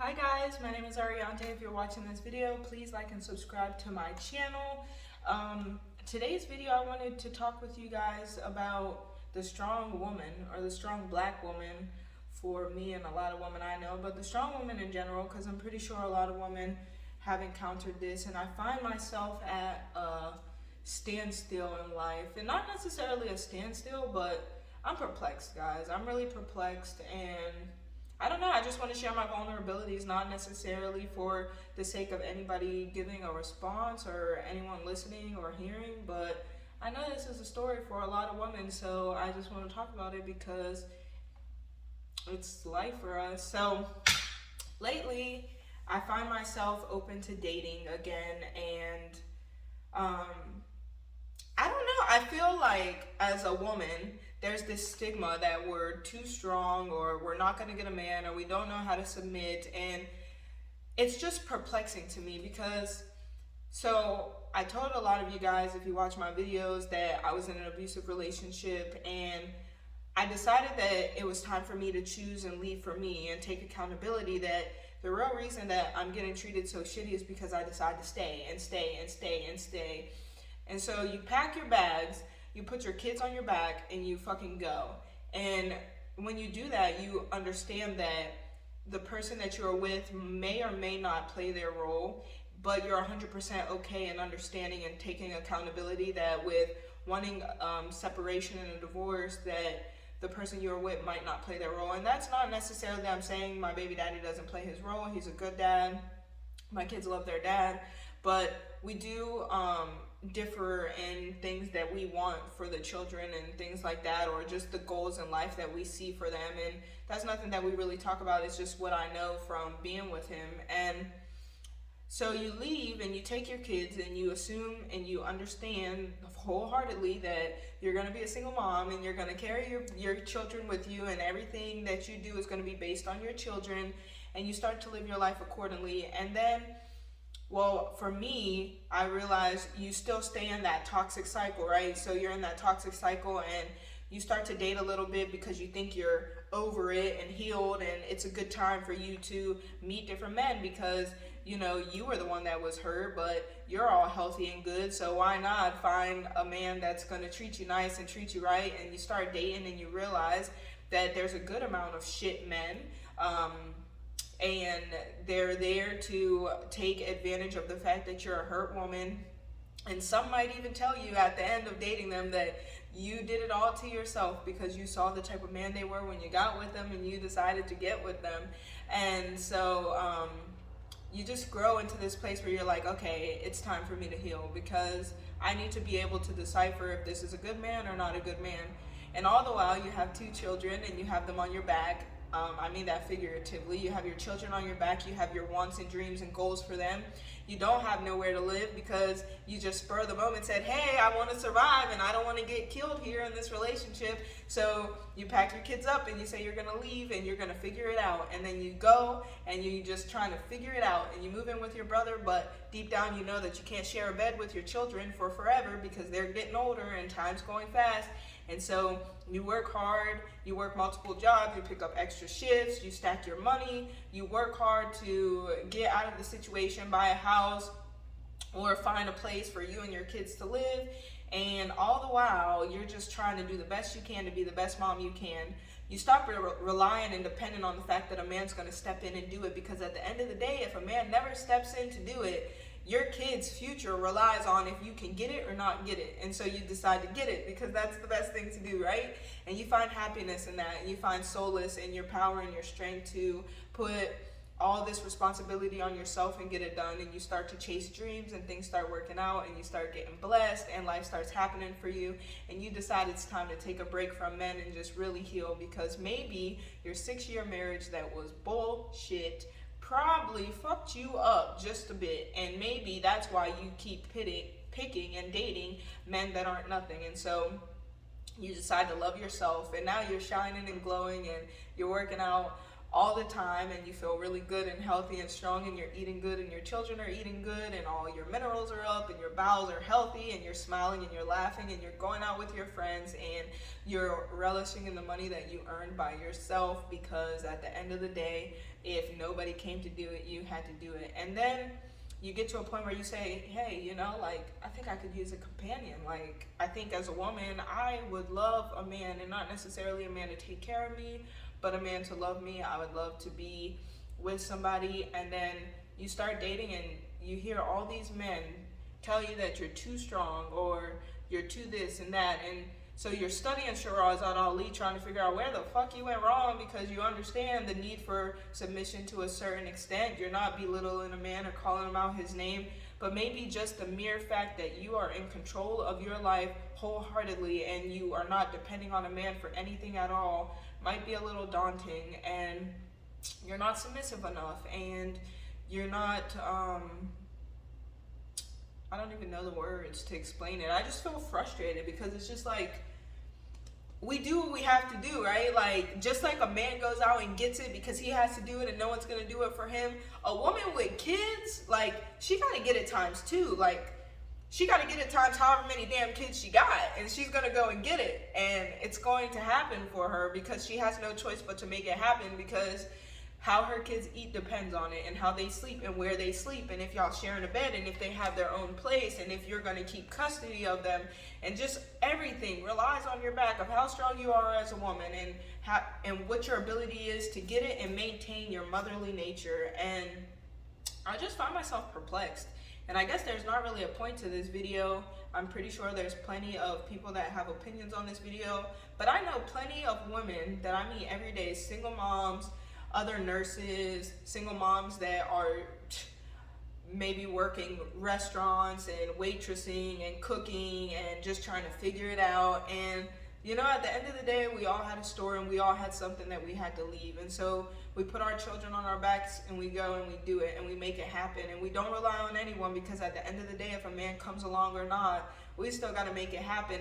Hi guys, my name is Ariante. If you're watching this video, please like and subscribe to my channel. Today's video, I wanted to talk with you guys about the strong woman, or the strong black woman for me and a lot of women I know, but the strong woman in general, because I'm pretty sure a lot of women have encountered this, and I find myself at a standstill in life, and not necessarily a standstill, but I'm perplexed, guys. I'm really perplexed, and I don't know. I just want to share my vulnerabilities, not necessarily for the sake of anybody giving a response or anyone listening or hearing, but I know this is a story for a lot of women, so I just want to talk about it because it's life for us. So lately, I find myself open to dating again, and I don't know. I feel like as a woman, there's this stigma that we're too strong, or we're not going to get a man, or we don't know how to submit. And it's just perplexing to me because, so I told a lot of you guys, if you watch my videos, that I was in an abusive relationship, and I decided that it was time for me to choose and leave for me and take accountability that the real reason that I'm getting treated so shitty is because I decided to stay and stay and stay and stay. And so you pack your bags, you put your kids on your back, and you fucking go. And when you do that, you understand that the person that you're with may or may not play their role, but you're 100% okay and understanding and taking accountability that with wanting separation and a divorce, that the person you're with might not play their role. And that's not necessarily that I'm saying my baby daddy doesn't play his role. He's a good dad. My kids love their dad. But we do differ in things that we want for the children and things like that, or just the goals in life that we see for them. And that's nothing that we really talk about. It's just what I know from being with him. And so you leave and you take your kids and you assume and you understand wholeheartedly that you're going to be a single mom and you're going to carry your children with you, and everything that you do is going to be based on your children, and you start to live your life accordingly. And then, well, for me, I realized you still stay in that toxic cycle, right? So you're in that toxic cycle and you start to date a little bit because you think you're over it and healed, and it's a good time for you to meet different men because, you know, you were the one that was hurt, but you're all healthy and good. So why not find a man that's going to treat you nice and treat you right? And you start dating and you realize that there's a good amount of shit men. And they're there to take advantage of the fact that you're a hurt woman. And some might even tell you at the end of dating them that you did it all to yourself because you saw the type of man they were when you got with them and you decided to get with them. And so you just grow into this place where you're like, okay, it's time for me to heal because I need to be able to decipher if this is a good man or not a good man. And all the while you have 2 children and you have them on your back. I mean that figuratively. You have your children on your back, you have your wants and dreams and goals for them. You don't have nowhere to live because you just spur of the moment said, hey, I want to survive and I don't want to get killed here in this relationship. So you pack your kids up and you say you're going to leave and you're going to figure it out. And then you go and you just trying to figure it out, and you move in with your brother, but deep down you know that you can't share a bed with your children for forever because they're getting older and time's going fast. And so you work hard, you work multiple jobs, you pick up extra shifts, you stack your money, you work hard to get out of the situation, buy a house, or find a place for you and your kids to live. And all the while, you're just trying to do the best you can to be the best mom you can. You stop relying and depending on the fact that a man's going to step in and do it, because at the end of the day, if a man never steps in to do it, your kid's future relies on if you can get it or not get it. And so you decide to get it because that's the best thing to do, right? And you find happiness in that, and you find solace in your power and your strength to put all this responsibility on yourself and get it done. And you start to chase dreams and things start working out and you start getting blessed and life starts happening for you. And you decide it's time to take a break from men and just really heal, because maybe your 6-year marriage that was bullshit probably fucked you up just a bit, and maybe that's why you keep picking and dating men that aren't nothing. And so you decide to love yourself, and now you're shining and glowing and you're working out all the time and you feel really good and healthy and strong, and you're eating good and your children are eating good and all your minerals are up and your bowels are healthy and you're smiling and you're laughing and you're going out with your friends and you're relishing in the money that you earned by yourself, because at the end of the day, if nobody came to do it, you had to do it. And then you get to a point where you say, hey, you know, like, I think I could use a companion. Like, I think as a woman, I would love a man, and not necessarily a man to take care of me, but a man to love me. I would love to be with somebody. And then you start dating and you hear all these men tell you that you're too strong or you're too this and that. And so you're studying Shirazad Ali, trying to figure out where the fuck you went wrong, because you understand the need for submission to a certain extent. You're not belittling a man or calling him out his name, but maybe just the mere fact that you are in control of your life wholeheartedly and you are not depending on a man for anything at all might be a little daunting, and you're not submissive enough, and you're not, I don't even know the words to explain it. I just feel frustrated because it's just like, we do what we have to do, right? Like, just like a man goes out and gets it because he has to do it and no one's gonna do it for him, a woman with kids, like, she gotta get it times two. Like, she gotta get it times however many damn kids she got, and she's gonna go and get it, and it's going to happen for her because she has no choice but to make it happen, because how her kids eat depends on it, and how they sleep and where they sleep, and if y'all sharing a bed, and if they have their own place, and if you're going to keep custody of them, and just everything relies on your back of how strong you are as a woman, and how and what your ability is to get it and maintain your motherly nature. And I just find myself perplexed. And I guess there's not really a point to this video. I'm pretty sure there's plenty of people that have opinions on this video, but I know plenty of women that I meet every day, single moms, other nurses, single moms that are maybe working restaurants and waitressing and cooking and just trying to figure it out. And you know, at the end of the day, we all had a story and we all had something that we had to leave. And so we put our children on our backs and we go and we do it and we make it happen. And we don't rely on anyone, because at the end of the day, if a man comes along or not, we still got to make it happen.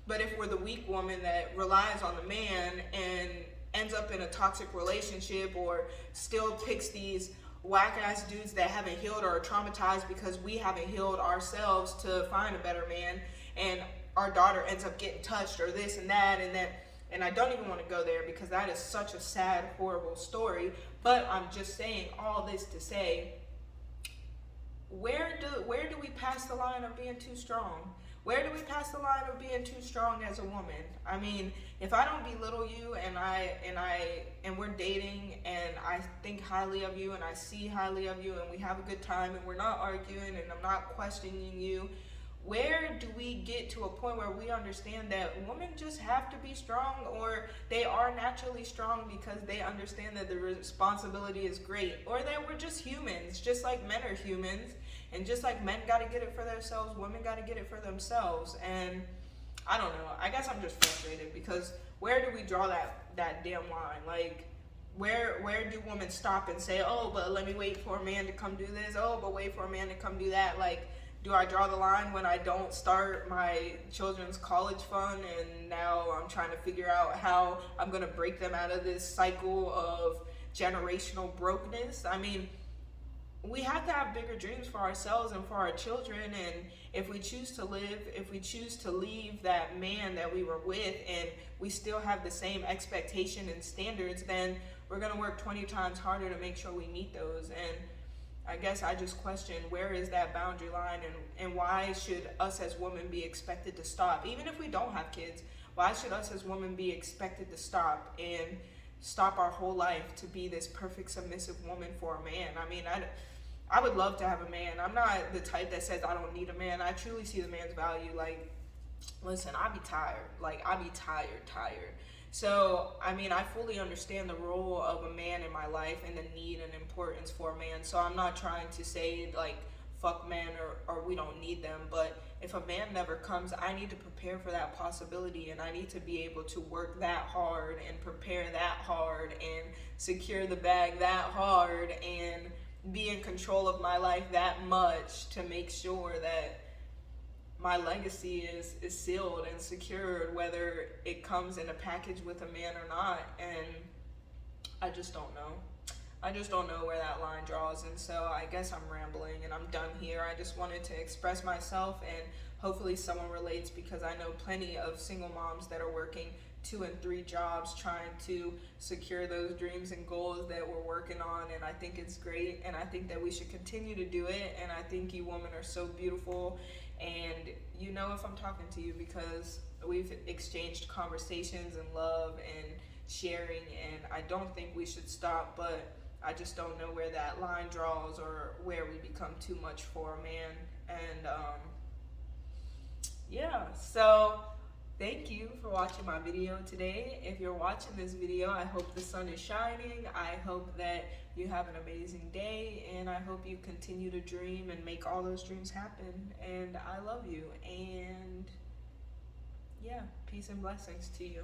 But if we're the weak woman that relies on the man and ends up in a toxic relationship, or still picks these whack ass dudes that haven't healed or are traumatized because we haven't healed ourselves to find a better man, and our daughter ends up getting touched or this and that and that, and I don't even want to go there because that is such a sad, horrible story. But I'm just saying all this to say, where do we pass the line of being too strong? Where do we pass the line of being too strong as a woman? I mean, if I don't belittle you and we're dating and I think highly of you and I see highly of you and we have a good time and we're not arguing and I'm not questioning you, where do we get to a point where we understand that women just have to be strong, or they are naturally strong because they understand that the responsibility is great, or that we're just humans, just like men are humans, and just like men got to get it for themselves, women got to get it for themselves. And I don't know, I guess I'm just frustrated because where do we draw that damn line? Like, where do women stop and say, oh, but let me wait for a man to come do this, oh, but wait for a man to come do that? Like, do I draw the line when I don't start my children's college fund and now I'm trying to figure out how I'm going to break them out of this cycle of generational brokenness? I mean, we have to have bigger dreams for ourselves and for our children, and if we choose to live, if we choose to leave that man that we were with and we still have the same expectation and standards, then we're going to work 20 times harder to make sure we meet those. And I guess I just question, where is that boundary line, and why should us as women be expected to stop? Even if we don't have kids, why should us as women be expected to stop and stop our whole life to be this perfect submissive woman for a man? I mean, I would love to have a man. I'm not the type that says I don't need a man. I truly see the man's value. Like, listen, I be tired. Like, I be tired. So, I mean, I fully understand the role of a man in my life and the need and importance for a man. So I'm not trying to say, like, fuck men or we don't need them. But if a man never comes, I need to prepare for that possibility. And I need to be able to work that hard and prepare that hard and secure the bag that hard and be in control of my life that much to make sure that my legacy is sealed and secured, whether it comes in a package with a man or not. And I just don't know. I just don't know where that line draws. And so I guess I'm rambling and I'm done here. I just wanted to express myself, and hopefully someone relates, because I know plenty of single moms that are working 2 and 3 jobs trying to secure those dreams and goals that we're working on. And I think it's great, and I think that we should continue to do it. And I think you women are so beautiful, and you know if I'm talking to you because we've exchanged conversations and love and sharing, and I don't think we should stop, but I just don't know where that line draws or where we become too much for a man. And yeah, so thank you for watching my video today. If you're watching this video, I hope the sun is shining. I hope that you have an amazing day, and I hope you continue to dream and make all those dreams happen. And I love you, and yeah, peace and blessings to you.